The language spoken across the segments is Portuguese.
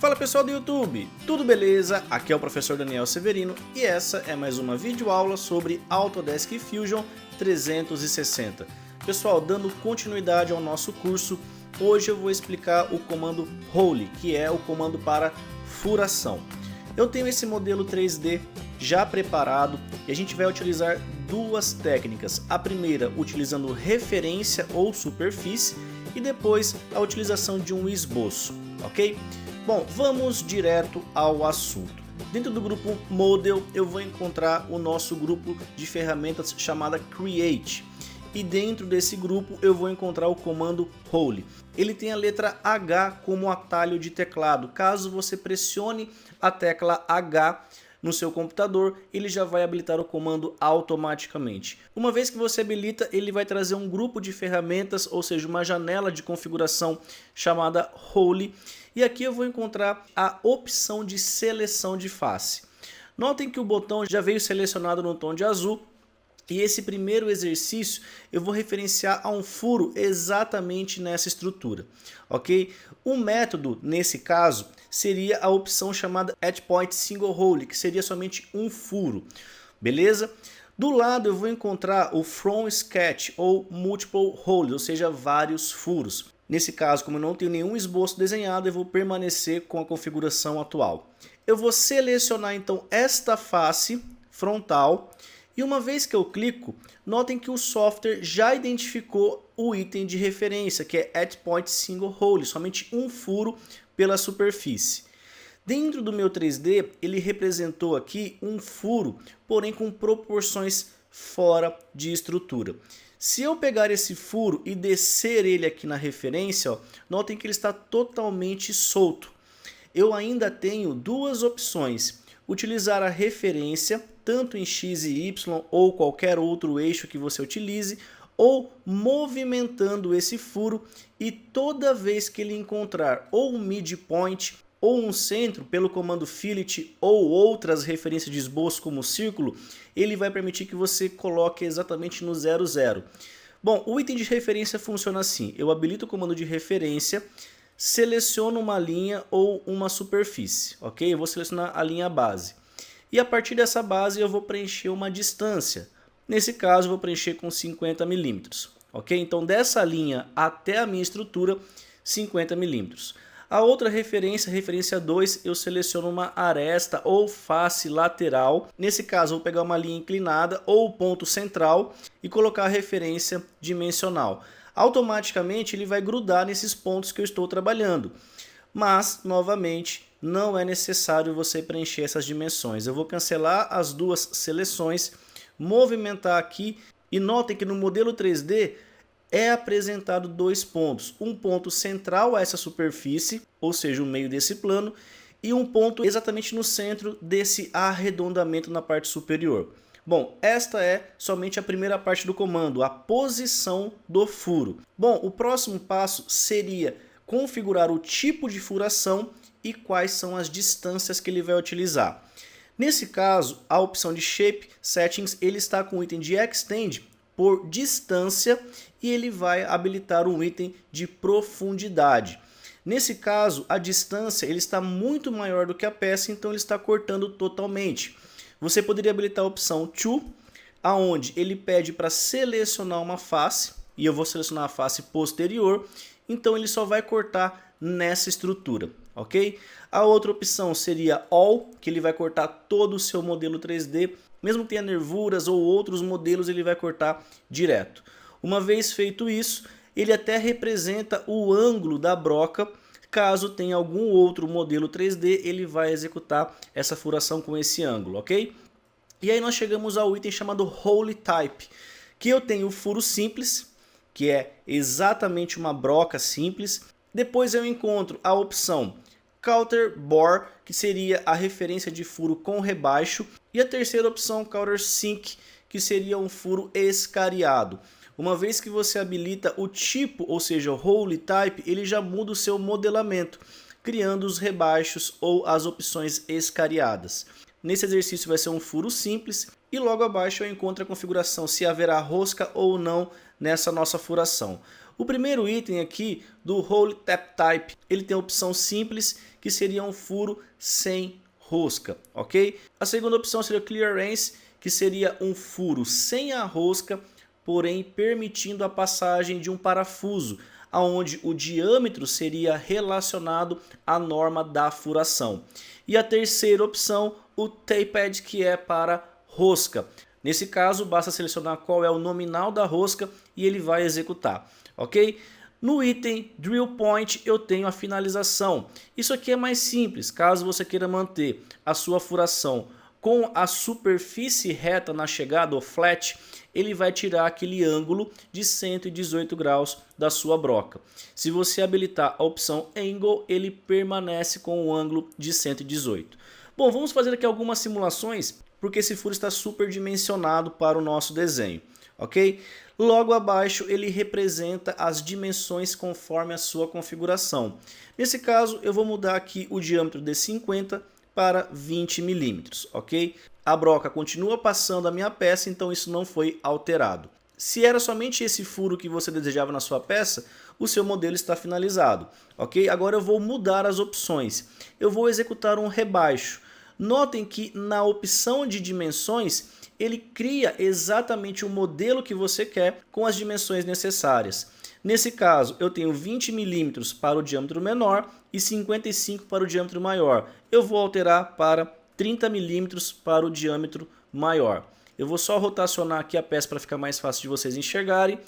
Fala pessoal do YouTube, tudo beleza? Aqui é o professor Daniel Severino e essa é mais uma videoaula sobre Autodesk Fusion 360. Pessoal, dando continuidade ao nosso curso, hoje eu vou explicar o comando Hole, que é o comando para furação. Eu tenho esse modelo 3D já preparado e a gente vai utilizar duas técnicas. A primeira utilizando referência ou superfície e depois a utilização de um esboço, ok? Bom, vamos direto ao assunto. Dentro do grupo Model eu vou encontrar o nosso grupo de ferramentas chamada Create. E dentro desse grupo eu vou encontrar o comando Hole. Ele tem a letra H como atalho de teclado. Caso você pressione a tecla H no seu computador, ele já vai habilitar o comando automaticamente. Uma vez que você habilita, ele vai trazer um grupo de ferramentas, ou seja, uma janela de configuração chamada Hole. E aqui eu vou encontrar a opção de seleção de face. Notem que o botão já veio selecionado no tom de azul. E esse primeiro exercício eu vou referenciar a um furo exatamente nessa estrutura, ok? O método, nesse caso, seria a opção chamada At Point Single Hole, que seria somente um furo, beleza? Do lado eu vou encontrar o From Sketch ou Multiple Holes, ou seja, vários furos. Nesse caso, como eu não tenho nenhum esboço desenhado, eu vou permanecer com a configuração atual. Eu vou selecionar então esta face frontal. E uma vez que eu clico, notem que o software já identificou o item de referência, que é At Point Single Hole, somente um furo pela superfície. Dentro do meu 3D, ele representou aqui um furo, porém com proporções fora de estrutura. Se eu pegar esse furo e descer ele aqui na referência, ó, notem que ele está totalmente solto. Eu ainda tenho duas opções: utilizar a referência tanto em X e Y ou qualquer outro eixo que você utilize, ou movimentando esse furo, e toda vez que ele encontrar ou um midpoint ou um centro pelo comando Fillet ou outras referências de esboço como o círculo, ele vai permitir que você coloque exatamente no 0, 0. Bom, o item de referência funciona assim: eu habilito o comando de referência, seleciono uma linha ou uma superfície, ok? Eu vou selecionar a linha base. E a partir dessa base eu vou preencher uma distância. Nesse caso eu vou preencher com 50 milímetros, ok? Então dessa linha até a minha estrutura, 50 milímetros. A outra referência, referência 2, eu seleciono uma aresta ou face lateral. Nesse caso eu vou pegar uma linha inclinada ou ponto central e colocar a referência dimensional. Automaticamente ele vai grudar nesses pontos que eu estou trabalhando. Mas, novamente, não é necessário você preencher essas dimensões. Eu vou cancelar as duas seleções, movimentar aqui e notem que no modelo 3D é apresentado dois pontos. Um ponto central a essa superfície, ou seja, o meio desse plano, e um ponto exatamente no centro desse arredondamento na parte superior. Bom, esta é somente a primeira parte do comando, a posição do furo. Bom, o próximo passo seria configurar o tipo de furação e quais são as distâncias que ele vai utilizar. Nesse caso, a opção de Shape Settings ele está com o item de Extend por distância e ele vai habilitar um item de profundidade. Nesse caso, a distância ele está muito maior do que a peça, então ele está cortando totalmente. Você poderia habilitar a opção To, aonde ele pede para selecionar uma face, e eu vou selecionar a face posterior, então ele só vai cortar nessa estrutura, ok? A outra opção seria All, que ele vai cortar todo o seu modelo 3D, mesmo que tenha nervuras ou outros modelos, ele vai cortar direto. Uma vez feito isso, ele até representa o ângulo da broca. Caso tenha algum outro modelo 3D, ele vai executar essa furação com esse ângulo, ok? E aí nós chegamos ao item chamado Hole Type, que eu tenho o furo simples, que é exatamente uma broca simples. Depois eu encontro a opção Counter Bore, que seria a referência de furo com rebaixo. E a terceira opção, Counter Sink, que seria um furo escariado. Uma vez que você habilita o tipo, ou seja, o Hole Type, ele já muda o seu modelamento, criando os rebaixos ou as opções escariadas. Nesse exercício vai ser um furo simples e logo abaixo eu encontro a configuração se haverá rosca ou não nessa nossa furação. O primeiro item aqui do Hole Tap Type, ele tem a opção simples, que seria um furo sem rosca, ok? A segunda opção seria Clearance, que seria um furo sem a rosca, porém permitindo a passagem de um parafuso, onde o diâmetro seria relacionado à norma da furação. E a terceira opção, o Taped, que é para rosca. Nesse caso, basta selecionar qual é o nominal da rosca e ele vai executar, ok? No item Drill Point eu tenho a finalização. Isso aqui é mais simples, caso você queira manter a sua furação com a superfície reta na chegada, ou flat, ele vai tirar aquele ângulo de 118 graus da sua broca. Se você habilitar a opção Angle, ele permanece com o ângulo de 118. Bom, vamos fazer aqui algumas simulações, porque esse furo está superdimensionado para o nosso desenho, ok? Logo abaixo ele representa as dimensões conforme a sua configuração. Nesse caso eu vou mudar aqui o diâmetro de 50 para 20 milímetros, ok? A broca continua passando a minha peça, então isso não foi alterado. Se era somente esse furo que você desejava na sua peça, o seu modelo está finalizado, ok? Agora eu vou mudar as opções. Eu vou executar um rebaixo. Notem que na opção de dimensões, ele cria exatamente o modelo que você quer com as dimensões necessárias. Nesse caso, eu tenho 20 milímetros para o diâmetro menor e 55 para o diâmetro maior. Eu vou alterar para 30 milímetros para o diâmetro maior. Eu vou só rotacionar aqui a peça para ficar mais fácil de vocês enxergarem.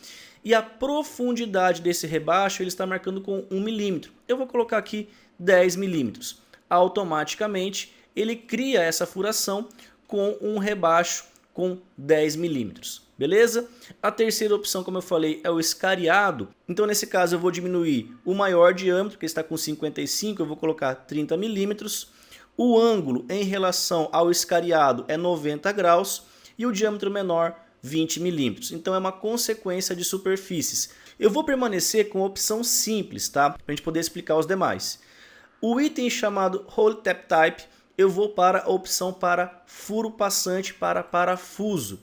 E a profundidade desse rebaixo ele está marcando com 1 milímetro. Eu vou colocar aqui 10 milímetros. Automaticamente ele cria essa furação com um rebaixo com 10 milímetros. Beleza? A terceira opção, como eu falei, é o escariado. Então nesse caso eu vou diminuir o maior diâmetro, que está com 55, eu vou colocar 30 milímetros. O ângulo em relação ao escariado é 90 graus e o diâmetro menor 20 milímetros. Então é uma consequência de superfícies. Eu vou permanecer com a opção simples, tá? Para a gente poder explicar os demais. O item chamado Hole Tap Type, eu vou para a opção para furo passante para parafuso.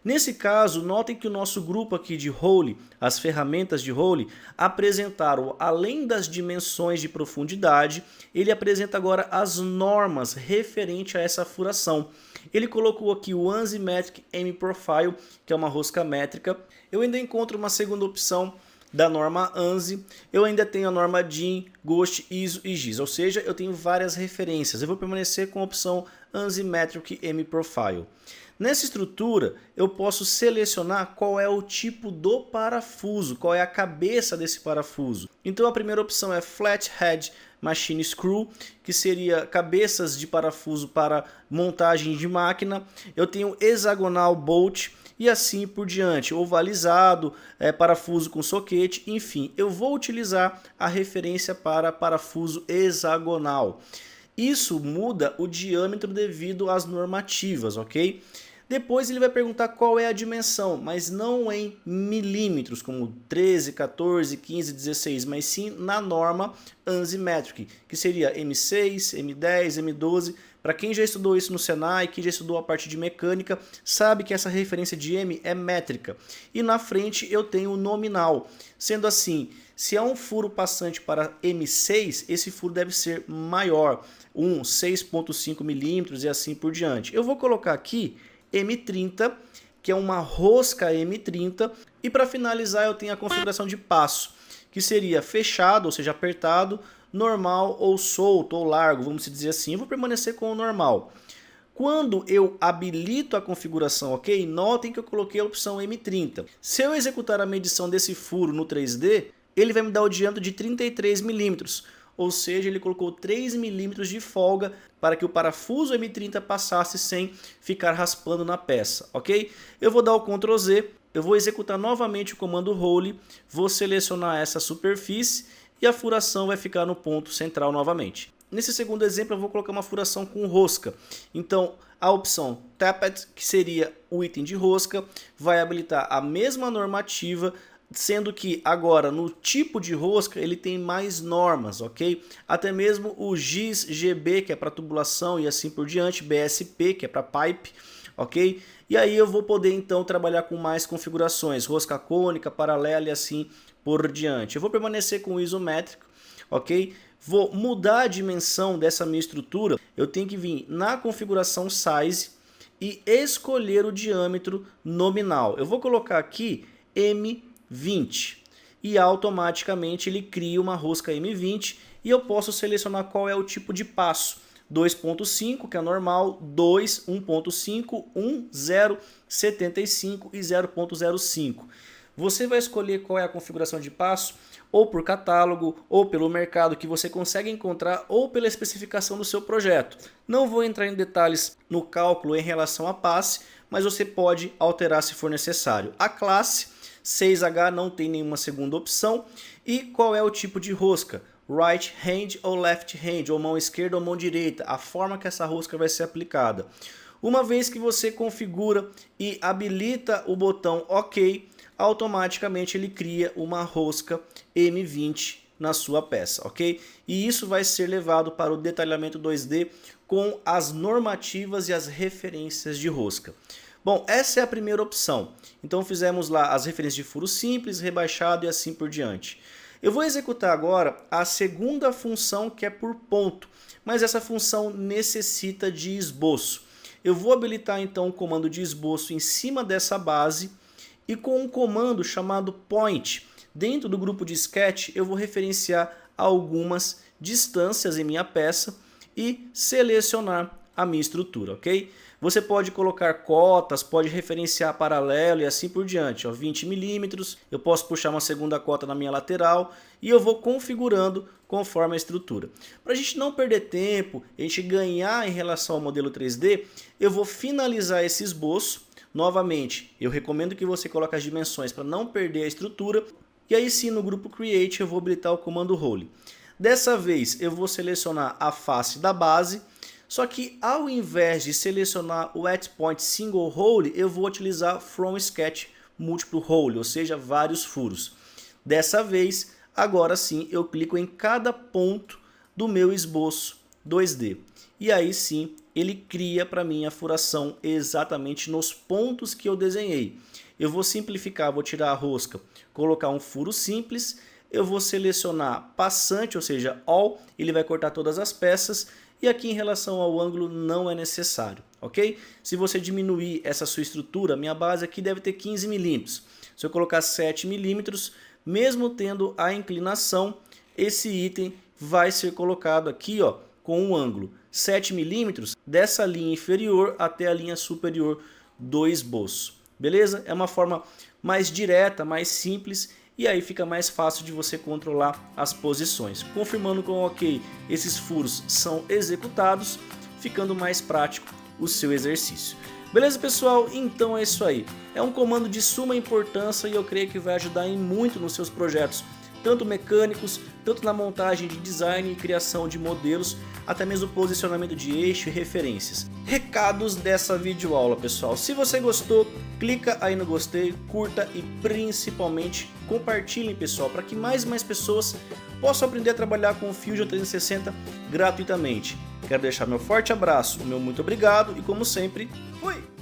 Nesse caso, notem que o nosso grupo aqui de Hole, as ferramentas de Hole, apresentaram, além das dimensões de profundidade, ele apresenta agora as normas referentes a essa furação. Ele colocou aqui o ANSI Metric M-Profile, que é uma rosca métrica. Eu ainda encontro uma segunda opção da norma ANSI. Eu ainda tenho a norma DIN, GOST, ISO e GIS, ou seja, eu tenho várias referências. Eu vou permanecer com a opção ANSI Metric M-Profile. Nessa estrutura, eu posso selecionar qual é o tipo do parafuso, qual é a cabeça desse parafuso. Então a primeira opção é Flathead Machine Screw, que seria cabeças de parafuso para montagem de máquina. Eu tenho hexagonal bolt e assim por diante, ovalizado, parafuso com soquete, enfim. Eu vou utilizar a referência para parafuso hexagonal. Isso muda o diâmetro devido às normativas, ok? Depois ele vai perguntar qual é a dimensão, mas não em milímetros, como 13, 14, 15, 16, mas sim na norma ANSI Metric, que seria M6, M10, M12. Para quem já estudou isso no Senai, quem já estudou a parte de mecânica, sabe que essa referência de M é métrica. E na frente eu tenho o nominal. Sendo assim, se é um furo passante para M6, esse furo deve ser maior, 6,5 milímetros e assim por diante. Eu vou colocar aqui M30, que é uma rosca M30, e para finalizar eu tenho a configuração de passo, que seria fechado, ou seja, apertado, normal ou solto ou largo, vamos dizer assim. Eu vou permanecer com o normal. Quando eu habilito a configuração, ok? Notem que eu coloquei a opção M30. Se eu executar a medição desse furo no 3D, ele vai me dar o diâmetro de 33 milímetros. Ou seja, ele colocou 3 milímetros de folga para que o parafuso M30 passasse sem ficar raspando na peça, ok? Eu vou dar o Ctrl Z, eu vou executar novamente o comando Hole, vou selecionar essa superfície e a furação vai ficar no ponto central novamente. Nesse segundo exemplo eu vou colocar uma furação com rosca. Então a opção Tapped, que seria o item de rosca, vai habilitar a mesma normativa, sendo que agora no tipo de rosca ele tem mais normas, ok? Até mesmo o GIS, GB, que é para tubulação e assim por diante, BSP, que é para pipe, ok? E aí eu vou poder então trabalhar com mais configurações, rosca cônica, paralela e assim por diante. Eu vou permanecer com o isométrico, ok? Vou mudar a dimensão dessa minha estrutura. Eu tenho que vir na configuração Size e escolher o diâmetro nominal. Eu vou colocar aqui M20 e automaticamente ele cria uma rosca M20 e eu posso selecionar qual é o tipo de passo. 2.5, que é normal, 2, 1.5, 1, 0, 75 e 0.05. Você vai escolher qual é a configuração de passo, ou por catálogo, ou pelo mercado que você consegue encontrar, ou pela especificação do seu projeto. Não vou entrar em detalhes no cálculo em relação a passe, mas você pode alterar se for necessário. A classe 6H não tem nenhuma segunda opção. E qual é o tipo de rosca? Right hand ou left hand, ou mão esquerda ou mão direita, a forma que essa rosca vai ser aplicada. Uma vez que você configura e habilita o botão OK, automaticamente ele cria uma rosca M20 na sua peça, ok? E isso vai ser levado para o detalhamento 2D com as normativas e as referências de rosca. Bom, essa é a primeira opção. Então fizemos lá as referências de furo simples, rebaixado e assim por diante. Eu vou executar agora a segunda função, que é por ponto, mas essa função necessita de esboço. Eu vou habilitar então o comando de esboço em cima dessa base e com um comando chamado point, dentro do grupo de sketch eu vou referenciar algumas distâncias em minha peça e selecionar a minha estrutura, ok? Você pode colocar cotas, pode referenciar paralelo e assim por diante. Ó, 20 milímetros, eu posso puxar uma segunda cota na minha lateral e eu vou configurando conforme a estrutura. Para a gente não perder tempo, a gente ganhar em relação ao modelo 3D, eu vou finalizar esse esboço. Novamente, eu recomendo que você coloque as dimensões para não perder a estrutura. E aí sim, no grupo Create, eu vou habilitar o comando Role. Dessa vez, eu vou selecionar a face da base. Só que ao invés de selecionar o At Point Single Hole, eu vou utilizar From Sketch Multiple Hole, ou seja, vários furos. Dessa vez, agora sim, eu clico em cada ponto do meu esboço 2D. E aí sim, ele cria para mim a furação exatamente nos pontos que eu desenhei. Eu vou simplificar, vou tirar a rosca, colocar um furo simples, eu vou selecionar passante, ou seja, All, ele vai cortar todas as peças. E aqui em relação ao ângulo não é necessário, ok? Se você diminuir essa sua estrutura, minha base aqui deve ter 15 milímetros. Se eu colocar 7 milímetros, mesmo tendo a inclinação, esse item vai ser colocado aqui, ó, com um ângulo 7 milímetros dessa linha inferior até a linha superior do esboço. Beleza? É uma forma mais direta, mais simples. E aí fica mais fácil de você controlar as posições. Confirmando com OK, esses furos são executados, ficando mais prático o seu exercício. Beleza, pessoal? Então é isso aí. É um comando de suma importância e eu creio que vai ajudar em muito nos seus projetos, tanto mecânicos, tanto na montagem de design e criação de modelos, até mesmo posicionamento de eixo e referências. Recados dessa videoaula, pessoal. Se você gostou, clica aí no gostei, curta e principalmente compartilhem, pessoal, para que mais e mais pessoas possam aprender a trabalhar com o Fusion 360 gratuitamente. Quero deixar meu forte abraço, o meu muito obrigado e como sempre, fui!